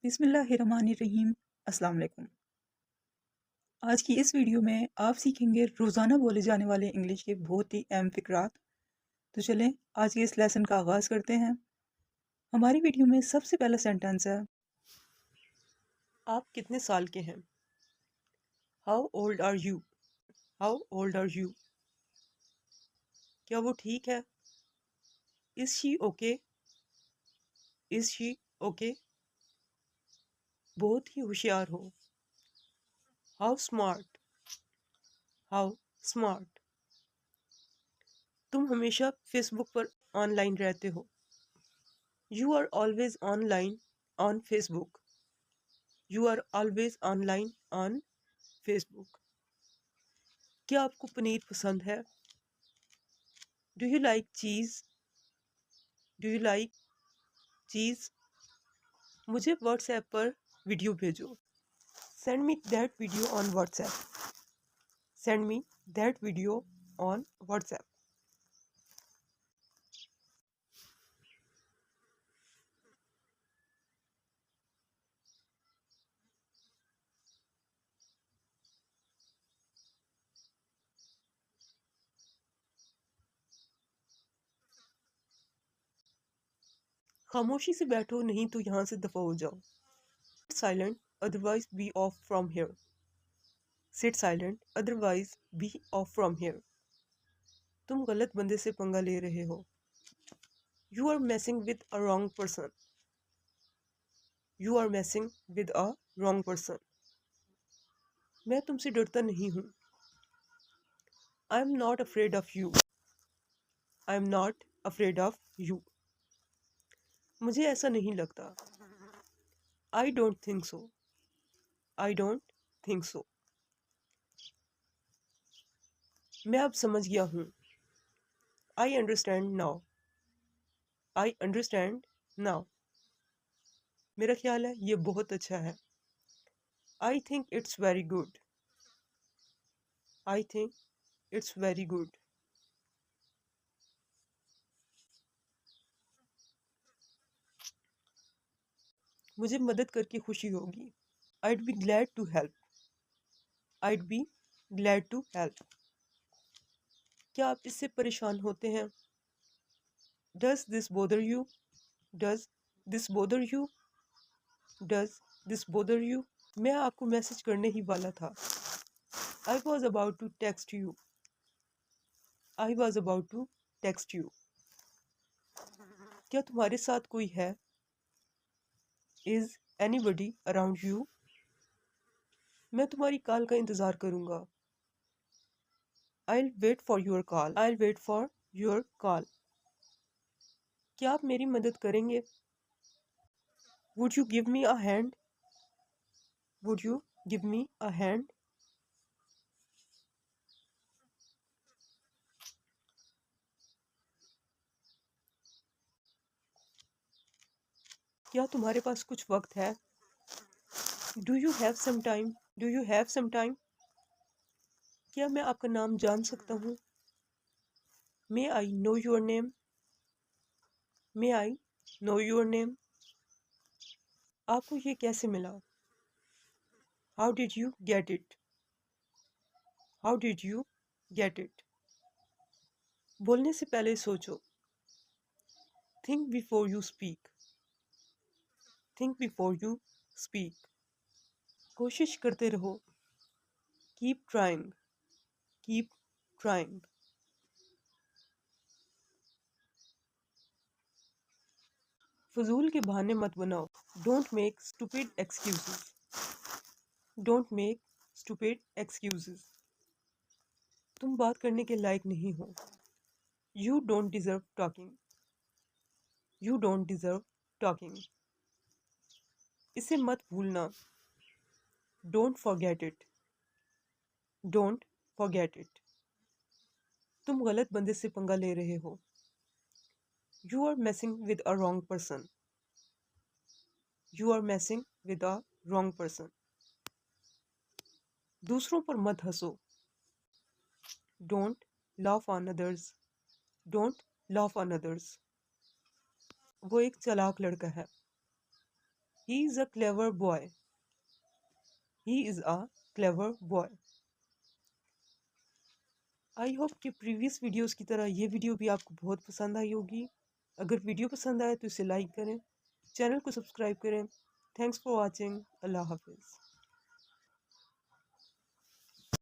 बिस्मिल्लाहिर्रहमानिर्रहीम। अस्सलाम वालेकुम। आज की इस वीडियो में आप सीखेंगे रोज़ाना बोले जाने वाले इंग्लिश के बहुत ही अहम फ़िक़रात। तो चलें आज के इस लेसन का आगाज़ करते हैं। हमारी वीडियो में सबसे पहला सेंटेंस है, आप कितने साल के हैं? How old are you? How old are you? क्या वो ठीक है? Is she okay? Is she okay? बहुत ही होशियार हो। How smart? How smart? तुम हमेशा फेसबुक पर ऑनलाइन रहते हो। You are always online on Facebook. You are always online on Facebook. क्या आपको पनीर पसंद है? Do you like cheese? Do you like cheese? मुझे व्हाट्सएप पर वीडियो भेजो। Send me that video on WhatsApp. Send me that video on WhatsApp. खामोशी से बैठो, नहीं तो यहाँ से दफा हो जाओ। Silent otherwise be off from here. Sit silent otherwise be off from here. तुम गलत बंदे से पंगा ले रहे हो। You are messing with a wrong person. You are messing with a wrong person. मैं तुमसे डरता नहीं हूँ। I am not afraid of you. I am not afraid of you. मुझे ऐसा नहीं लगता। I don't think so. I don't think so. मैं अब समझ गया हूँ। I understand now. I understand now. मेरा ख्याल है ये बहुत अच्छा है। I think it's very good. I think it's very good. मुझे मदद करके खुशी होगी। I'd be glad to help. I'd be glad to help. क्या आप इससे परेशान होते हैं? Does this bother you? Does this bother you? Does this bother you? मैं आपको मैसेज करने ही वाला था। I was about to text you. I was about to text you. क्या तुम्हारे साथ कोई है? Is anybody around you? मैं तुम्हारी कॉल का इंतज़ार करूँगा। I'll wait for your call. I'll wait for your call. क्या आप मेरी मदद करेंगे? Would you give me a hand? Would you give me a hand? क्या तुम्हारे पास कुछ वक्त है? Do you have some time? Do you have some time? क्या मैं आपका नाम जान सकता हूँ? May I know your name? May I know your name? आपको ये कैसे मिला? How did you get it? How did you get it? बोलने से पहले सोचो। Think before you speak. Think before you speak. कोशिश करते रहो। Keep trying. Keep trying. फजूल के बहाने मत बनाओ। Don't make stupid excuses. Don't make stupid excuses. तुम बात करने के लायक नहीं हो। You don't deserve talking. You don't deserve talking. इसे मत भूलना। Don't forget it. Don't forget it. तुम गलत बंदे से पंगा ले रहे हो। You are messing with a wrong person. You are messing with a wrong person. दूसरों पर मत हंसो। Don't laugh on others. Don't laugh on others. वो एक चालाक लड़का है। He is a clever boy. He is a clever boy. I hope कि प्रीवियस वीडियोस की तरह ये वीडियो भी आपको बहुत पसंद आई होगी। अगर वीडियो पसंद आए तो इसे लाइक करें, चैनल को सब्सक्राइब करें। Thanks for watching. अल्लाह हाफिज़।